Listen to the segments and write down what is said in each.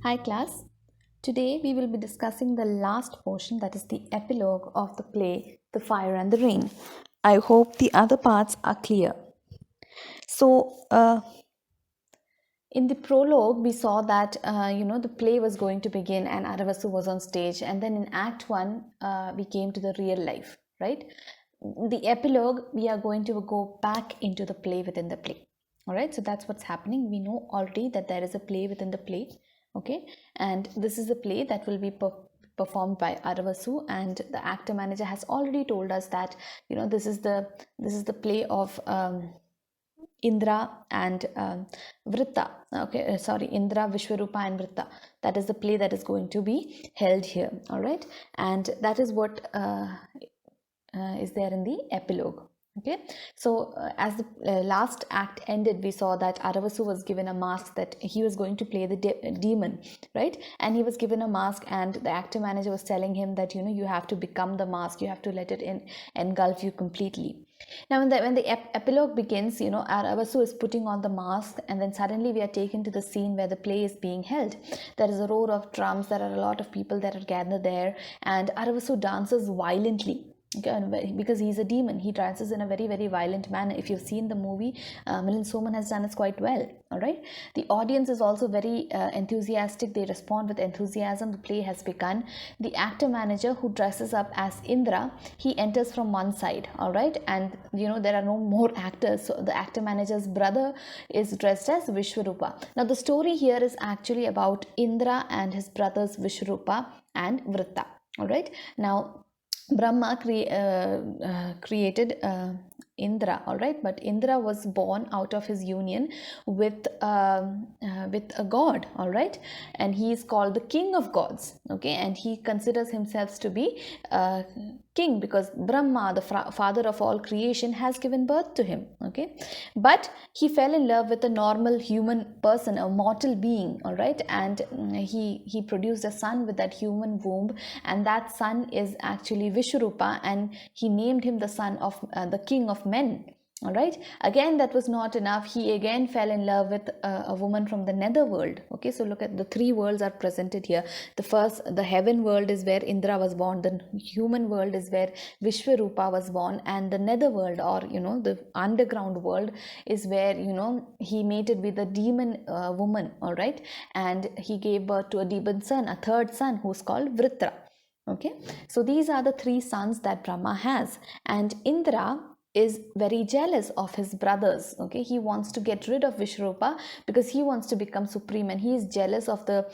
Hi class. Today we will be discussing the last portion, that is the epilogue of the play The Fire and the Rain. I hope the other parts are clear. So, in the prologue we saw that the play was going to begin and Aravasu was on stage, and then in Act 1 we came to the real life, right? The epilogue, we are going to go back into the play within the play. All right, so that's what's happening. We know already that there is a play within the play, okay, and this is a play that will be performed by Aravasu, and the actor manager has already told us that this is the play of Indra and Vritta. Okay, sorry, Indra, Vishwarupa, and Vritta. That is the play that is going to be held here. All right, and that is what is there in the epilogue. Okay, so as the last act ended, we saw that Aravasu was given a mask, that he was going to play the demon, right? And he was given a mask, and the actor manager was telling him that you have to become the mask, you have to let it engulf you completely. Now when the epilogue begins, Aravasu is putting on the mask, and then suddenly we are taken to the scene where the play is being held. There is a roar of drums, there are a lot of people that are gathered there, and Aravasu dances violently. Okay, because he's a demon, he dances in a very, very violent manner. If you've seen the movie, Milind Soman has done it quite well. All right, the audience is also very enthusiastic. They respond with enthusiasm. The play has begun. The actor manager, who dresses up as Indra, he enters from one side. All right, and there are no more actors, so the actor manager's brother is dressed as Vishwarupa. Now the story here is actually about Indra and his brothers Vishwarupa and Vritta. All right, now Brahma created Indra, all right, but Indra was born out of his union with a god, all right, and he is called the king of gods, okay, and he considers himself to be king because Brahma, the father of all creation, has given birth to him, okay, but he fell in love with a normal human person, a mortal being, all right, and he produced a son with that human womb, and that son is actually Vishwarupa, and he named him the son of the king of men. All right, again that was not enough. He again fell in love with a woman from the nether world. Okay, so look at the three worlds are presented here. The heaven world is where Indra was born, the human world is where Vishwarupa was born, and the nether world, or the underground world, is where he mated with a demon woman. All right, and he gave birth to a demon son, a third son, who's called Vritra. Okay, so these are the three sons that Brahma has, and Indra is very jealous of his brothers. Okay, he wants to get rid of Vishwarupa because he wants to become supreme, and he is jealous of the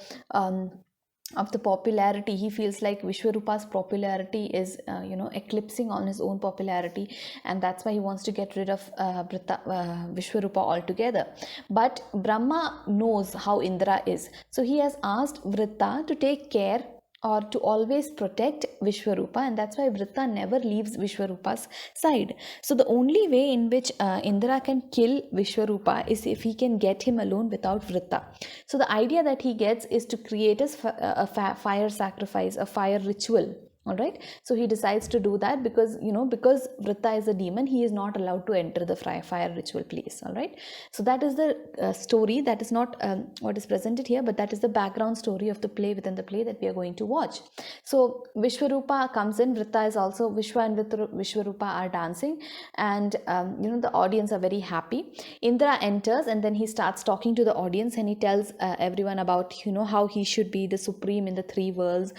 popularity. He feels like Vishwarupa's popularity is eclipsing on his own popularity, and that's why he wants to get rid of Vishwarupa altogether. But Brahma knows how Indra is, so he has asked Vritta to take care or to always protect Vishwarupa, and that's why Vritta never leaves Vishwarupa's side. So the only way in which Indra can kill Vishwarupa is if he can get him alone without Vritta. So the idea that he gets is to create a fire sacrifice, a fire ritual. All right, so he decides to do that because because Vritta is a demon, he is not allowed to enter the fire ritual place. All right, so that is the story. That is not what is presented here, but that is the background story of the play within the play that we are going to watch. So Vishwarupa comes in. Vritta is also, Vishwa and Vishwarupa are dancing, and the audience are very happy. Indra enters, and then he starts talking to the audience, and he tells everyone about how he should be the supreme in the three worlds,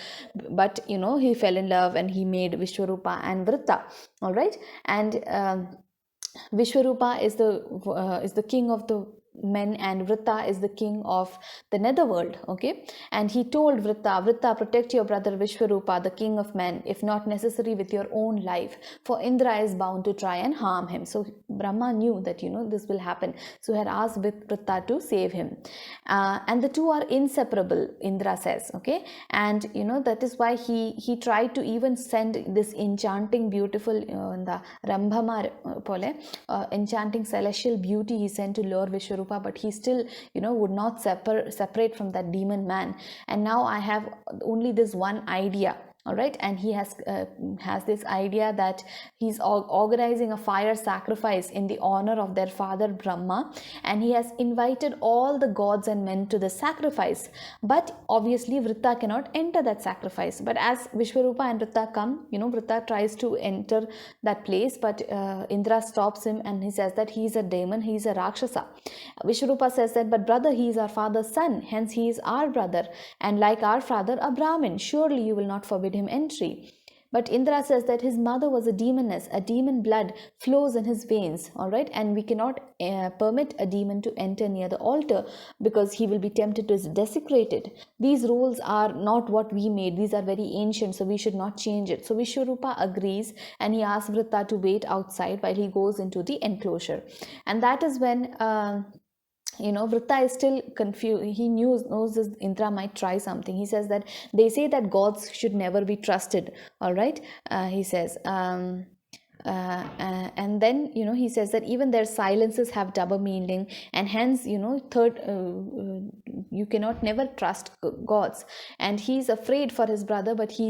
but he fell in love and he made Vishwarupa and Vritta. All right, and Vishwarupa is the king of the men, and Vritta is the king of the netherworld. Okay, and he told Vritta, protect your brother Vishwarupa, the king of men, if not necessary with your own life, for Indra is bound to try and harm him. So Brahma knew that this will happen, so he had asked Vritta to save him, and the two are inseparable, Indra says. Okay, and that is why he tried to even send this enchanting, beautiful the Rambhama pole, enchanting celestial beauty he sent to lure Vishwarupa, but he still would not separate from that demon man. And now I have only this one idea. all right, and he has this idea that he's organizing a fire sacrifice in the honor of their father Brahma, and he has invited all the gods and men to the sacrifice. But obviously Vritta cannot enter that sacrifice. But as Vishwarupa and Vritta come, Vritta tries to enter that place, but Indra stops him and he says that he is a demon, he is a Rakshasa. Vishwarupa says that, but brother, he is our father's son, hence he is our brother, and like our father, a Brahmin. Surely you will not forbid him entry. But Indra says that his mother was a demoness, a demon blood flows in his veins, all right, and we cannot permit a demon to enter near the altar because he will be tempted to desecrate it. These rules are not what we made, these are very ancient, so we should not change it. So Vishwarupa agrees and he asks Vritta to wait outside while he goes into the enclosure. And that is when Vritta is still confused. He knows this Indra might try something. He says that they say that gods should never be trusted. All right, he says. And then he says that even their silences have double meaning, and hence third, you cannot never trust gods. And he's afraid for his brother, but he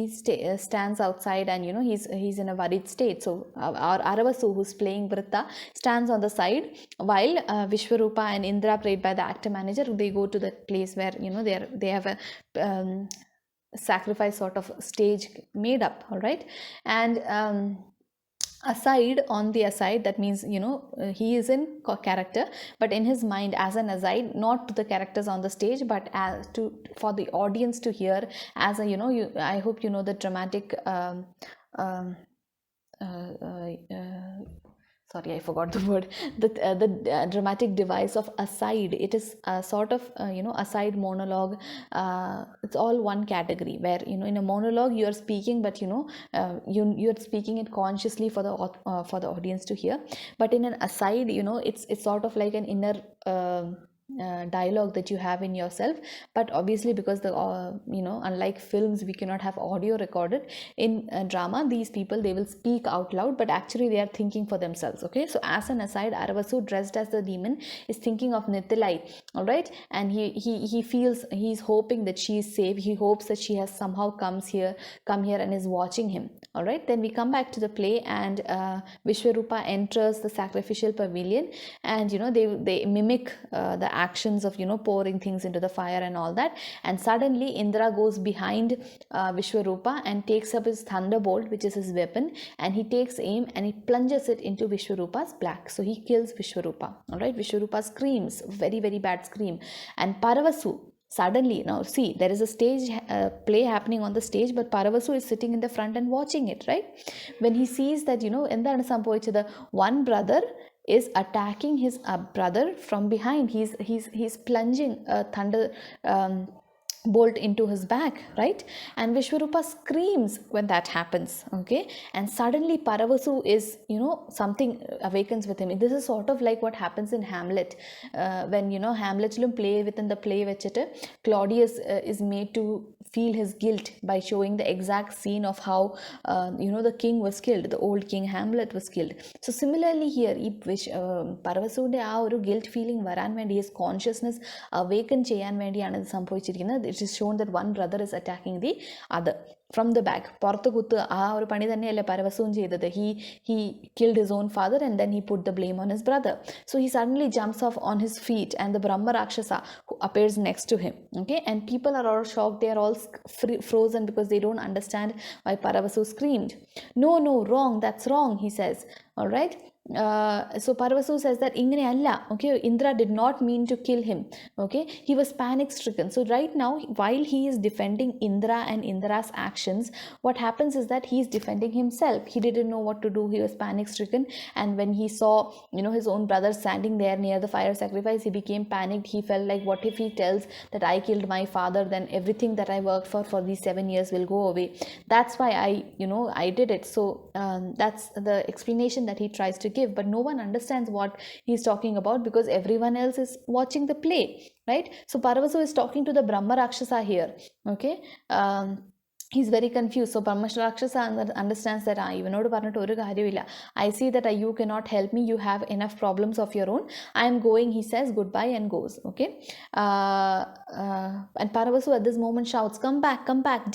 stands outside, and he's in a worried state. So our Aravasu, who's playing Vritta, stands on the side while Vishwarupa and Indra, played by the actor manager, they go to the place where they have a sacrifice sort of stage made up. All right, and aside, on the aside, that means he is in character, but in his mind as an aside, not to the characters on the stage, but as to for the audience to hear, as a I hope you know the dramatic sorry, I forgot the word. The dramatic device of aside. It is a sort of aside monologue. It's all one category where in a monologue you are speaking, but you're speaking it consciously for the audience to hear. But in an aside, it's sort of like an inner dialogue that you have in yourself. But obviously, because the unlike films, we cannot have audio recorded. In drama, these people, they will speak out loud, but actually they are thinking for themselves. Okay, so as an aside, Aravasu, dressed as the demon, is thinking of Nithilai, all right, and he feels, he's hoping that she is safe. He hopes that she has somehow come here and is watching him. All right, then we come back to the play, and Vishwarupa enters the sacrificial pavilion, and they mimic the actions of pouring things into the fire and all that. And suddenly Indra goes behind Vishwarupa and takes up his thunderbolt, which is his weapon, and he takes aim and he plunges it into Vishwarupa's back. So he kills Vishwarupa. All right, Vishwarupa screams, very very bad scream, and Paravasu suddenly, now see, there is a stage play happening on the stage, but Paravasu is sitting in the front and watching it, right? When he sees that എന്താണ് സംഭവിച്ചത്, one brother is attacking his brother from behind. He's plunging a thunder bolt into his back, right? And Vishwarupa screams when that happens. Okay, and suddenly Paravasu is something awakens with him. This is sort of like what happens in Hamlet, when Hamletilum play within the play vechittu Claudius is made to feel his guilt by showing the exact scene of how the king was killed, the old king Hamlet was killed. So similarly here, Paravasude ആ ഒരു guilt feeling വരാൻ വേണ്ടി, his consciousness awaken ചെയ്യാൻ വേണ്ടിയാണ് ഇത് സംഭവിച്ചിരിക്കുന്നത്. It is shown that one brother is attacking the other from the back. പുറത്ത് കുത്ത് ആ ഒരു പണി തന്നെയല്ലേ പരവസുവും ചെയ്തത്. he killed his own father and then he put the blame on his brother. So he suddenly jumps off on his feet, and the Brahma Rakshasa who appears next to him. Okay, and people are all shocked. They are all frozen because they don't understand why Paravasu screamed. No, wrong, that's wrong, he says. All right, so Paravasu says that ingane alla, okay, Indra did not mean to kill him. Okay, he was panic stricken. So right now, while he is defending Indra and Indra's actions, what happens is that he is defending himself. He didn't know what to do. He was panic stricken, and when he saw his own brother standing there near the fire sacrifice, he became panicked. He felt like, what if he tells that I killed my father, then everything that I worked for these 7 years will go away. That's why I did it. So that's the explanation that he tries to give, but no one understands what he's talking about because everyone else is watching the play, right? So Paravasu is talking to the Brahma Rakshasa here. Okay, he's very confused. So Paramarakshasa understands that ഇവനോട് പറഞ്ഞിട്ട് ഒരു കാര്യമില്ല. I see that you cannot help me, you have enough problems of your own, I am going. He says goodbye and goes. Okay. And Paravasu at this moment shouts, come back,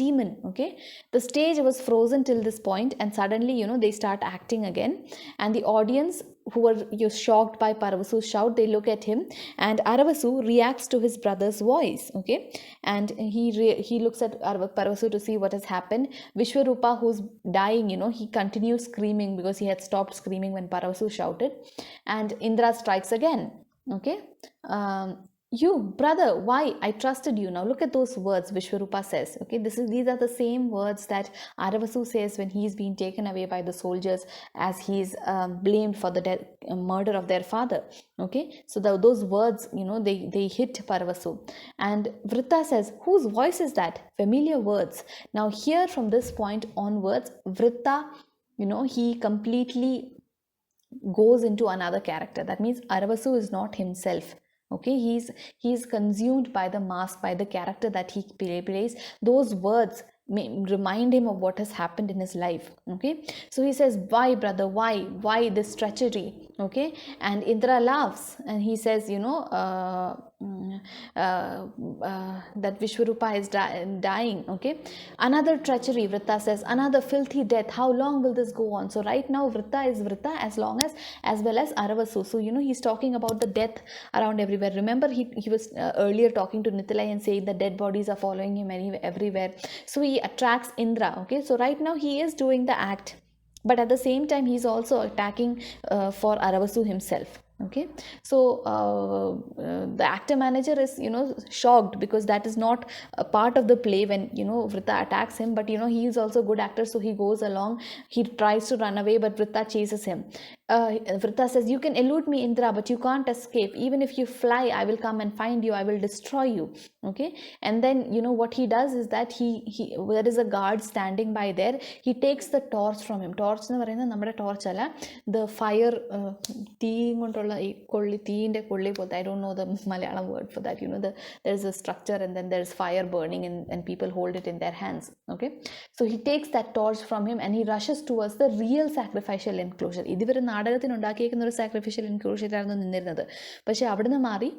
demon. Okay. The stage was frozen till this point, and suddenly, they start acting again, and the audience, who were shocked by Paravasu's shout, they look at him, and Aravasu reacts to his brother's voice. Okay. And he looks at Paravasu to see what has happened. Vishwarupa, who's dying, he continues screaming because he had stopped screaming when Paravasu shouted. And Indra strikes again. Okay. You brother, why? I trusted you. Now look at those words Vishwarupa says. Okay, these are the same words that Aravasu says when he's been taken away by the soldiers, as he's blamed for the murder of their father. Okay, so those words, they hit Paravasu. And Vritta says, whose voice is that? Familiar words. Now here, from this point onwards, Vritta, he completely goes into another character. That means Aravasu is not himself. Okay, he's consumed by the mask, by the character that he plays. Those words may remind him of what has happened in his life. Okay, so he says, why brother, why this treachery? Okay, and Indra laughs and he says, that Vishwarupa is dying. Okay, another treachery, Vritta says, another filthy death. How long will this go on? So right now Vritta is Vritta as well as Aravasu. So he's talking about the death around everywhere. Remember, he was earlier talking to Nitilai and saying that dead bodies are following him everywhere. So he attracts Indra. Okay, so right now he is doing the act, but at the same time he's also attacking for Aravasu himself. Okay, so the actor manager is shocked, because that is not a part of the play when Vritta attacks him. But he is also a good actor, so he goes along. He tries to run away, but Vritta chases him. Vritta says, you can elude me, Indra, but you can't escape. Even if you fly, I will come and find you, I will destroy you. Okay, and then what he does is that he there is a guard standing by there. He takes the torch from him. Torch എന്ന് പറയുന്നത് നമ്മുടെ torch അല്ല, the fire, തീയും കൊണ്ടുള്ള ഈ കൊള്ളി, തീയിൻ്റെ കൊള്ളി പോലത്തെ. I don't know the Malayalam word for that. There's a structure, and then there's fire burning, and people hold it in their hands. Okay, so he takes that torch from him and he rushes towards the real sacrificial enclosure. ഇതുവരെ നാടകത്തിന് ഉണ്ടാക്കിയേക്കുന്ന ഒരു sacrificial എൻക്ലോഷറായിരുന്നു നിന്നിരുന്നത്. പക്ഷേ അവിടുന്ന് മാറി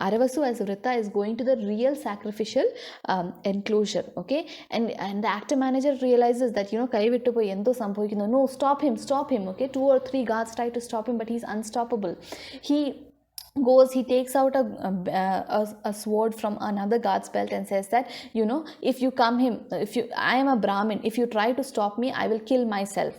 Aravasu as Vritta is going to the real sacrificial enclosure. Okay, and the actor manager realizes that കൈവിട്ടു പോയി, എന്തോ സംഭവിക്കുന്നു. No, stop him. Okay, 2 or 3 guards try to stop him, but he's unstoppable. He takes out a sword from another guard's belt and says that I am a Brahmin, if you try to stop me, I will kill myself.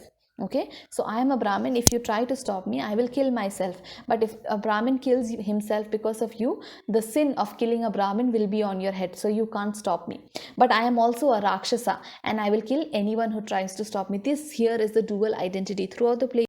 Okay, so I am a Brahmin, if you try to stop me, I will kill myself. But if a Brahmin kills himself because of you, the sin of killing a Brahmin will be on your head, so you can't stop me. But I am also a Rakshasa, and I will kill anyone who tries to stop me. This here is the dual identity throughout the play.